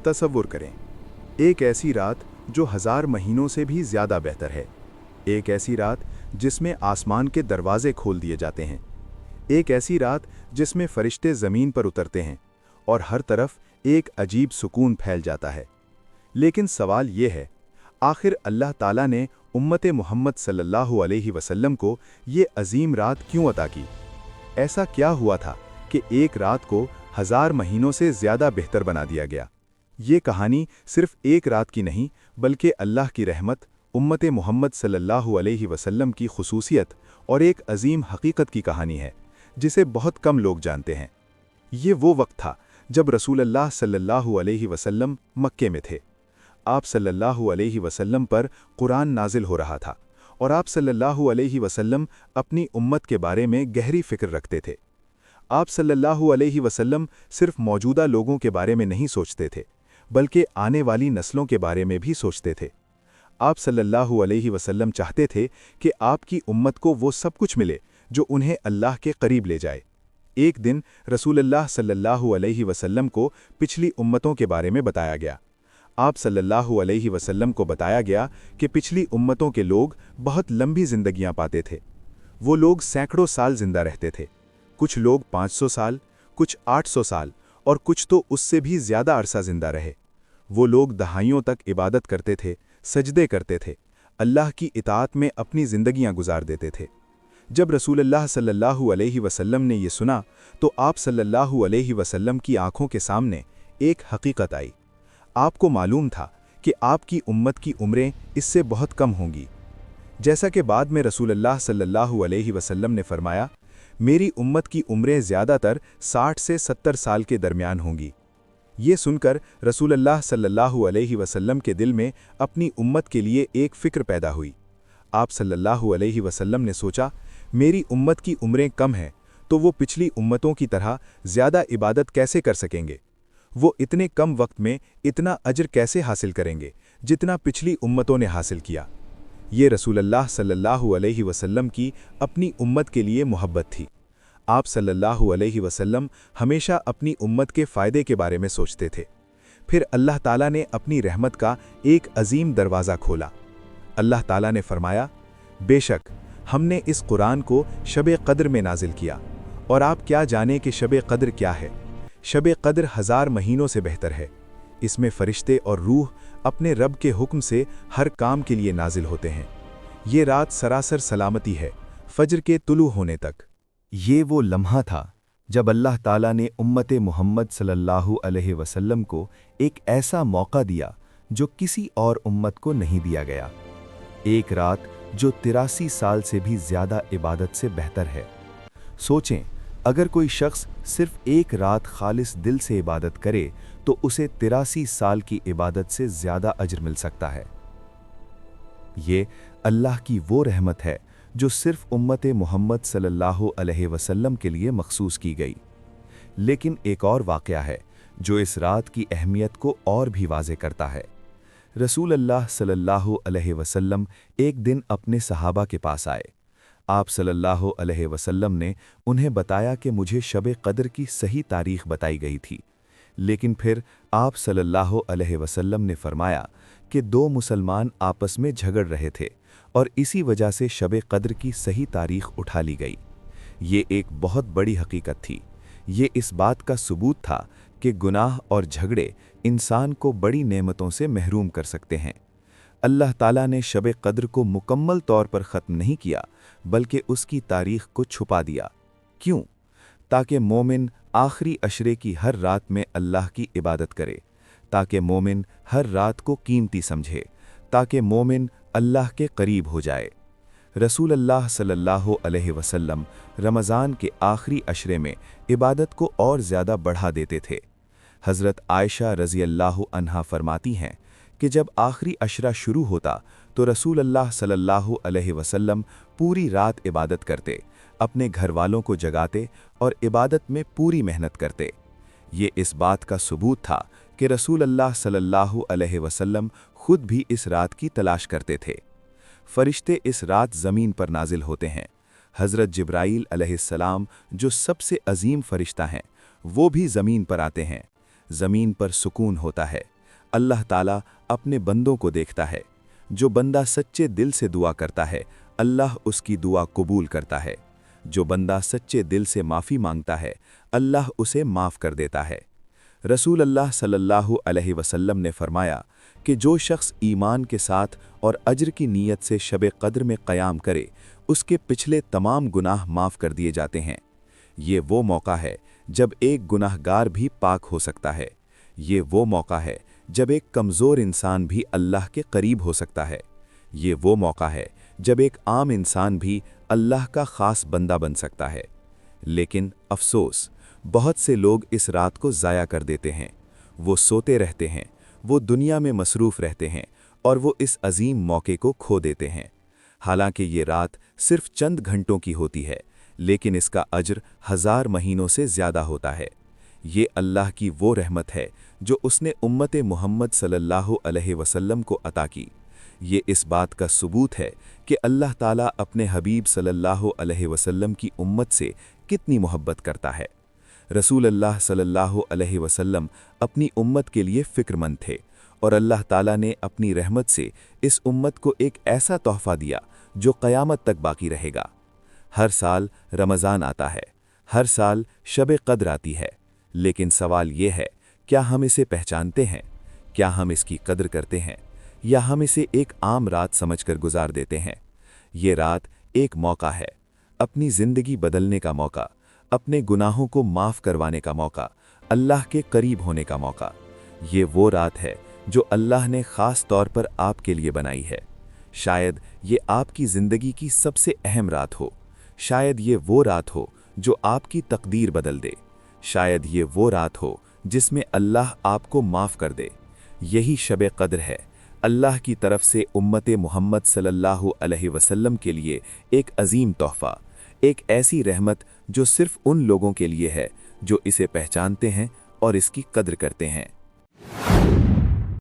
तसव्वुर करें, एक ऐसी रात जो 1000 महीनों से भी ज़्यादा बेहतर है। एक ऐसी रात जिसमें आसमान के दरवाजे खोल दिए जाते हैं। एक ऐसी रात जिसमें फरिश्ते ज़मीन पर उतरते हैं और हर तरफ एक अजीब सुकून फैल जाता है। लेकिन सवाल ये है, आखिर अल्लाह ताला ने उम्मत मोहम्मद सल्लल्लाहु अलैहि वसल्लम को ये अजीम रात क्यों अता की? ऐसा क्या हुआ था कि एक रात को 1000 महीनों से ज़्यादा बेहतर बना दिया गया? ये कहानी सिर्फ एक रात की नहीं, बल्कि अल्लाह की रहमत, उम्मत मोहम्मद सल्लल्लाहु अलैहि वसल्लम की खुसूसियत और एक अजीम हकीकत की कहानी है, जिसे बहुत कम लोग जानते हैं। ये वो वक्त था जब रसूलुल्लाह सल्लल्लाहु अलैहि वसल्लम मक्के में थे। आप सल्लल्लाहु अलैहि वसल्लम पर कुरान नाजिल हो रहा था और आप सल्लल्लाहु अलैहि वसल्लम अपनी उम्मत के बारे में गहरी फिक्र रखते थे। आप सल्लल्लाहु अलैहि वसल्लम सिर्फ मौजूदा लोगों के बारे में नहीं सोचते थे, बल्कि आने वाली नस्लों के बारे में भी सोचते थे। आप सल्लल्लाहु अलैहि वसल्लम चाहते थे कि आपकी उम्मत को वो सब कुछ मिले जो उन्हें अल्लाह के करीब ले जाए। एक दिन रसूलुल्लाह सल्लल्लाहु अलैहि वसल्लम को पिछली उम्मतों के बारे में बताया गया। आप सल्लल्लाहु अलैहि वसल्लम को बताया गया कि पिछली उम्मतों के लोग बहुत लंबी जिंदगियां पाते थे। वो लोग सैकड़ों साल जिंदा रहते थे। कुछ लोग 500 साल, कुछ 800 साल और कुछ तो उससे भी ज़्यादा अरसा जिंदा रहे। वो लोग दहाइयों तक इबादत करते थे, सजदे करते थे, अल्लाह की इताअत में अपनी ज़िंदगियां गुजार देते थे। जब रसूलुल्लाह सल्लल्लाहु अलैहि वसल्लम ने ये सुना, तो आप सल्लल्लाहु अलैहि वसल्लम की आंखों के सामने एक हकीकत आई। आपको मालूम था कि आपकी उम्मत की उम्रें इससे बहुत कम होंगी। जैसा कि बाद में रसूलुल्लाह सल्लल्लाहु अलैहि वसल्लम ने फरमाया, मेरी उम्मत की उम्रें ज़्यादातर 60 से 70 साल के दरमियान होंगी। ये सुनकर रसूलुल्लाह सल्लल्लाहु अलैहि वसल्लम के दिल में अपनी उम्मत के लिए एक फ़िक्र पैदा हुई। आप सल्लल्लाहु अलैहि वसल्लम ने सोचा, मेरी उम्मत की उम्रें कम हैं, तो वो पिछली उम्मतों की तरह ज़्यादा इबादत कैसे कर सकेंगे? वो इतने कम वक्त में इतना अजर कैसे हासिल करेंगे जितना पिछली उम्मतों ने हासिल किया? ये रसूलुल्लाह सल्लल्लाहु अलैहि वसल्लम की अपनी उम्मत के लिए मोहब्बत थी। आप सल्लल्लाहु अलैहि वसल्लम हमेशा अपनी उम्मत के फ़ायदे के बारे में सोचते थे। फिर अल्लाह ताला ने अपनी रहमत का एक अजीम दरवाज़ा खोला। अल्लाह ताला ने फरमाया, बेशक हमने इस कुरान को शब क़द्र में नाजिल किया, और आप क्या जाने कि शब क़द्र क्या है? शब क़द्र 1000 महीनों से बेहतर है। इसमें फ़रिश्ते और रूह अपने रब के हुक्म से हर काम के लिए नाजिल होते हैं। ये रात सरासर सलामती है, फज्र के तुलू होने तक। ये वो लम्हा था जब अल्लाह ताला ने उम्मत मोहम्मद सल्लल्लाहु अलैहि वसल्लम को एक ऐसा मौका दिया जो किसी और उम्मत को नहीं दिया गया। एक रात जो 83 साल से भी ज़्यादा इबादत से बेहतर है। सोचें, अगर कोई शख्स सिर्फ एक रात खालिस दिल से इबादत करे तो उसे 83 साल की इबादत से ज़्यादा अजर मिल सकता है। ये अल्लाह की वो रहमत है जो सिर्फ उम्मत मोहम्मद सल्लल्लाहु अलैहि वसल्लम के लिए मखसूस की गई। लेकिन एक और वाक़या है जो इस रात की अहमियत को और भी वाज़े करता है। रसूल अल्लाह सल्लल्लाहु अलैहि वसल्लम एक दिन अपने सहाबा के पास आए। आप सल्लल्लाहु अलैहि वसल्लम ने उन्हें बताया कि मुझे शब क़द्र की सही तारीख़ बताई गई थी। लेकिन फिर आप सल्लल्लाहु अलैहि वसल्लम ने फरमाया कि दो मुसलमान आपस में झगड़ रहे थे और इसी वजह से शब क़द्र की सही तारीख़ उठा ली गई। ये एक बहुत बड़ी हकीकत थी। ये इस बात का सबूत था कि गुनाह और झगड़े इंसान को बड़ी नेमतों से महरूम कर सकते हैं। अल्लाह ताला ने शब क़द्र को मुकम्मल तौर पर ख़त्म नहीं किया, बल्कि उसकी तारीख़ को छुपा दिया। क्यों? ताकि मोमिन आखिरी अशरे की हर रात में अल्लाह की इबादत करे, ताकि मोमिन हर रात को कीमती समझे, ताकि मोमिन अल्लाह के करीब हो जाए। रसूल अल्लाह सल्लल्लाहु अलैहि वसल्लम रमज़ान के आखिरी अशरे में इबादत को और ज़्यादा बढ़ा देते थे। हज़रत आयशा रज़ी अल्लाहु अन्हा फरमाती हैं कि जब आखिरी अशरा शुरू होता तो रसूल अल्लाह सल्लल्लाहु अलैहि वसल्लम पूरी रात इबादत करते, अपने घर वालों को जगाते और इबादत में पूरी मेहनत करते। ये इस बात का सबूत था कि रसूल अल्लाह सल्लल्लाहु अलैहि वसल्लम खुद भी इस रात की तलाश करते थे। फरिश्ते इस रात ज़मीन पर नाजिल होते हैं। हज़रत जिब्राईल अलैहिस्सलाम जो सबसे अजीम फरिश्ता हैं, वो भी ज़मीन पर आते हैं। ज़मीन पर सुकून होता है। अल्लाह ताला अपने बंदों को देखता है। जो बंदा सच्चे दिल से दुआ करता है, अल्लाह उसकी दुआ कबूल करता है। जो बंदा सच्चे दिल से माफ़ी मांगता है, अल्लाह उसे माफ़ कर देता है। रसूल अल्लाह सल्लल्लाहु अलैहि वसल्लम ने फरमाया कि जो शख्स ईमान के साथ और अज्र की नीयत से शब क़द्र में क़याम करे, उसके पिछले तमाम गुनाह माफ़ कर दिए जाते हैं। ये वो मौका है जब एक गुनाहगार भी पाक हो सकता है। ये वो मौका है जब एक कमज़ोर इंसान भी अल्लाह के करीब हो सकता है। ये वो मौका है जब एक आम इंसान भी अल्लाह का ख़ास बंदा बन सकता है। लेकिन अफ़सोस, बहुत से लोग इस रात को ज़ाया कर देते हैं। वो सोते रहते हैं, वो दुनिया में मसरूफ़ रहते हैं और वो इस अजीम मौके को खो देते हैं। हालांकि ये रात सिर्फ चंद घंटों की होती है, लेकिन इसका अज्र 1000 महीनों से ज़्यादा होता है। ये अल्लाह की वो रहमत है जो उसने उम्मत मुहम्मद सल्लल्लाहु अलैहि वसल्लम को अता की। ये इस बात का सबूत है कि अल्लाह ताला अपने हबीब सल्लल्लाहु अलैहि वसल्लम की उम्मत से कितनी मोहब्बत करता है। रसूल अल्लाह सल्लल्लाहु अलैहि वसल्लम अपनी उम्मत के लिए फ़िक्रमंद थे और अल्लाह ताला ने अपनी रहमत से इस उम्मत को एक ऐसा तोहफ़ा दिया जो क़यामत तक बाकी रहेगा। हर साल रमज़ान आता है, हर साल शब क़द्र आती है, लेकिन सवाल ये है, क्या हम इसे पहचानते हैं? क्या हम इसकी कद्र करते हैं, या हम इसे एक आम रात समझकर गुजार देते हैं? ये रात एक मौका है, अपनी ज़िंदगी बदलने का मौका, अपने गुनाहों को माफ़ करवाने का मौका, अल्लाह के करीब होने का मौका। ये वो रात है जो अल्लाह ने ख़ास तौर पर आपके लिए बनाई है। शायद ये आपकी ज़िंदगी की सबसे अहम रात हो। शायद ये वो रात हो जो आपकी तकदीर बदल दे। शायद ये वो रात हो जिसमें अल्लाह आपको माफ़ कर दे। यही शब क़द्र है, अल्लाह की तरफ से उम्मत मुहम्मद सल्लल्लाहु अलैहि वसल्लम के लिए एक अजीम तोहफ़ा, एक ऐसी रहमत जो सिर्फ़ उन लोगों के लिए है जो इसे पहचानते हैं और इसकी कद्र करते हैं।